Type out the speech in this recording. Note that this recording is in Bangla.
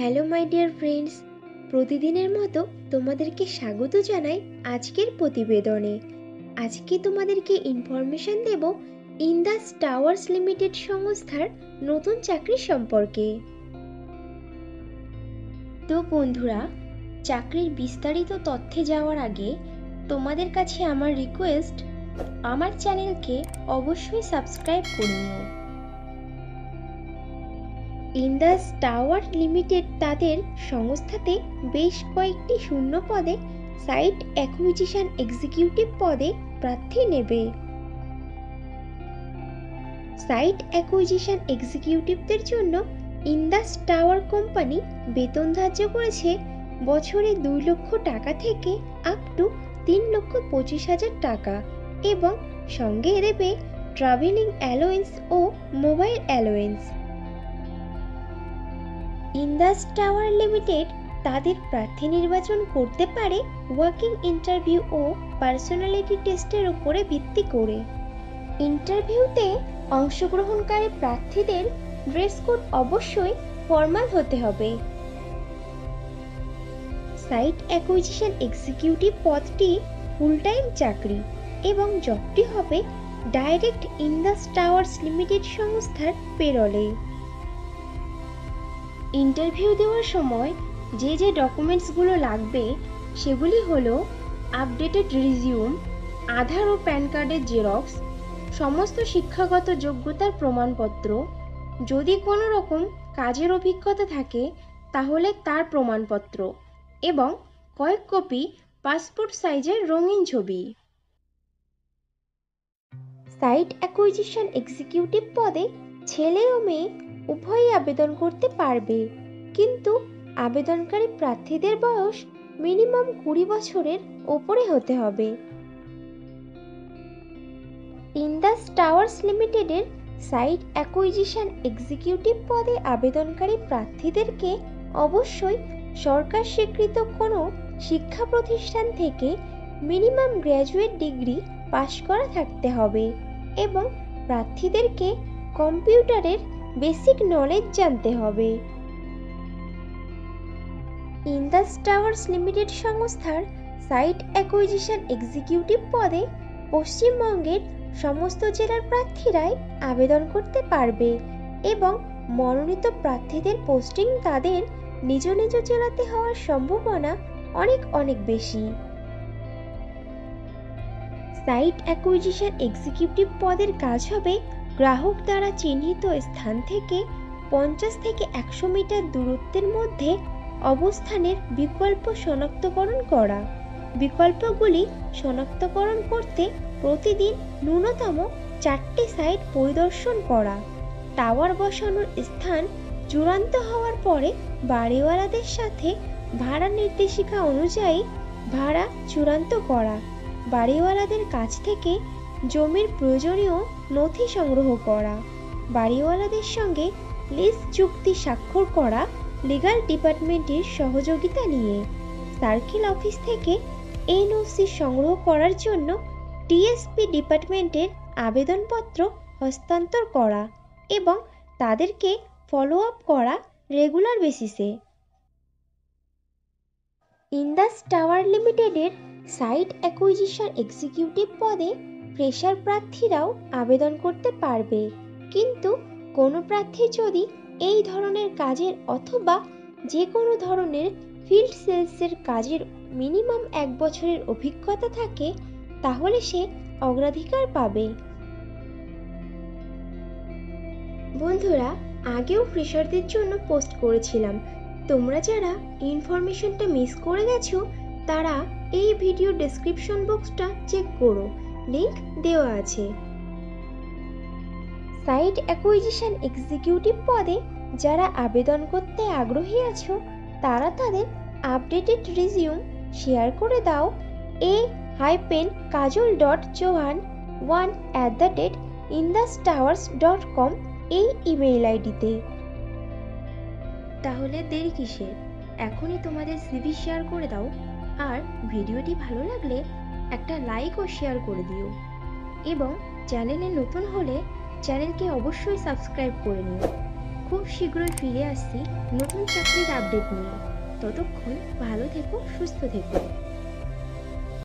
হ্যালো মাই ডিয়ার ফ্রেন্ডস, প্রতিদিনের মতো তোমাদেরকে স্বাগত জানাই আজকের প্রতিবেদনে। আজকে তোমাদেরকে ইনফরমেশন দেব ইন্দাস টাওয়ার্স লিমিটেড সংস্থার নতুন চাকরি সম্পর্কে। তো বন্ধুরা, চাকরির বিস্তারিত তথ্যে যাওয়ার আগে তোমাদের কাছে আমার রিকোয়েস্ট, আমার চ্যানেলকে অবশ্যই সাবস্ক্রাইব করে নিও। ইন্দাস টাওয়ার লিমিটেড তাদের সংস্থাতে বেশ কয়েকটি শূন্য পদে সাইট অ্যাকুইজিশন এক্সিকিউটিভ পদে প্রার্থী নেবে। সাইট অ্যাকুইজিশন এক্সিকিউটিভদের জন্য ইন্দাস টাওয়ার কোম্পানি বেতন ধার্য করেছে বছরে 2 লক্ষ টাকা থেকে আপ টু 3,25,000 টাকা এবং সঙ্গে দেবে ট্রাভেলিং অ্যালোয়েন্স ও mobile allowance. Indus tower limited তাদের প্রার্থী নির্বাচন করতে পারে ওয়াকিং ইন্টারভিউ ও পার্সোনালিটি টেস্টের উপরে ভিত্তি করে। ইন্টারভিউতে অংশগ্রহণকারী প্রার্থীদের ড্রেস কোড অবশ্যই ফর্মাল হতে হবে। সাইট অ্যাকুইজিশন এক্সিকিউটিভ পদটি ফুল টাইম চাকরি এবং জবটি হবে ডাইরেক্ট ইন্দাস টাওয়ার্স লিমিটেড সংস্থার পেরোলে। ইন্টারভিউ দেওয়ার সময় যে ডকুমেন্টসগুলো লাগবে সেগুলি হলো আপডেটেড রিজিউম, আধার ও প্যান কার্ডের জেরক্স, সমস্ত শিক্ষাগত যোগ্যতার প্রমাণপত্র, যদি কোনো রকম কাজের অভিজ্ঞতা থাকে তাহলে তার প্রমাণপত্র এবং কয়েক কপি পাসপোর্ট সাইজের রঙিন ছবি। সাইট অ্যাকুইজিশন এক্সিকিউটিভ পদে ছেলে ও মেয়ে উভয়ই আবেদন করতে পারবে, কিন্তু আবেদনকারী প্রার্থীদের বয়স মিনিমাম 20 বছরের ওপরে হতে হবে। ইন্দাস টাওয়ার্স লিমিটেডের সাইট অ্যাকুইজিশন এক্সিকিউটিভ পদে আবেদনকারী প্রার্থীদেরকে অবশ্যই সরকার স্বীকৃত কোনো শিক্ষা প্রতিষ্ঠান থেকে মিনিমাম গ্র্যাজুয়েট ডিগ্রি পাশ করা থাকতে হবে এবং প্রার্থীদেরকে কম্পিউটারের বেসিক নলেজ জানতে হবে। ইন্দাস টাওয়ার্স লিমিটেড সংস্থার সাইট অ্যাকুইজিশন এক্সিকিউটিভ পদে পশ্চিমবঙ্গের সমস্ত জেলার প্রার্থীরাই আবেদন করতে পারবে এবং মনোনীত প্রার্থীদের পোস্টিং তাদের নিজ নিজ জেলাতে হওয়ার সম্ভাবনা অনেক বেশি। সাইট অ্যাকুইজিশন এক্সিকিউটিভ পদের কাজ হবে গ্রাহক দ্বারা চিহ্নিত স্থান থেকে 50 থেকে 100 মিটার দূরত্বের মধ্যে অবস্থানের বিকল্প শনাক্তকরণ করা। বিকল্পগুলি শনাক্তকরণ করতে প্রতিদিন ন্যূনতম 4টি সাইট পরিদর্শন করা। টাওয়ার বসানোর স্থান চূড়ান্ত হওয়ার পরে বাড়িওয়ালাদের সাথে ভাড়া নির্দেশিকা অনুযায়ী ভাড়া চূড়ান্ত করা। বাড়িওয়ালাদের কাছ থেকে জমির প্রয়োজনীয় নথি সংগ্রহ করা। বাড়িওয়ালাদের সঙ্গে লিজ চুক্তি স্বাক্ষর করা লিগ্যাল ডিপার্টমেন্টের সহযোগিতা নিয়ে। সার্কেল অফিস থেকে এনওসি সংগ্রহ করার জন্য টিএসপি ডিপার্টমেন্টের আবেদনপত্র হস্তান্তর করা এবং তাদেরকে ফলো আপ করা রেগুলার বেসিসে। ইন্দাস টাওয়ার লিমিটেডের সাইট অ্যাকুইজিশন এক্সিকিউটিভ পদে ফ্রেশার প্রার্থীরাও আবেদন করতে পারবে, কিন্তু কোনো প্রার্থী যদি এই ধরনের কাজের অথবা যে কোনো ধরনের ফিল্ড সেলসের কাজের মিনিমাম 1 বছরের অভিজ্ঞতা থাকে তাহলে সে অগ্রাধিকার পাবে। বন্ধুরা, আগেও ফ্রেশারদের জন্য পোস্ট করেছিলাম, তোমরা যারা ইনফরমেশনটা মিস করে গেছো তারা এই ভিডিও ডেসক্রিপশন বক্সটা চেক করো, লিংক দেওয়া আছে। সাইট অ্যাকুইজিশন এক্সিকিউটিভ পদে যারা আবেদন করতে আগ্রহী আছো তারা তাদের আপডেটেড রিজিউম শেয়ার করে দাও a-kajol.chauhan1@industowers.com এই ইমেইল আইডিতে। তাহলে দেরি কিসের, এখনই তোমাদের সিভি শেয়ার করে দাও, আর ভিডিওটি ভালো লাগলে একটা লাইক ও শেয়ার করে দিও এবং চ্যানেলে নতুন হলে চ্যানেলকে অবশ্যই সাবস্ক্রাইব করে নিও। খুব শীঘ্রই ফিরে আসছি নতুন চাকরির আপডেট নিয়ে। ততক্ষণ ভালো থেকো, সুস্থ থেকো।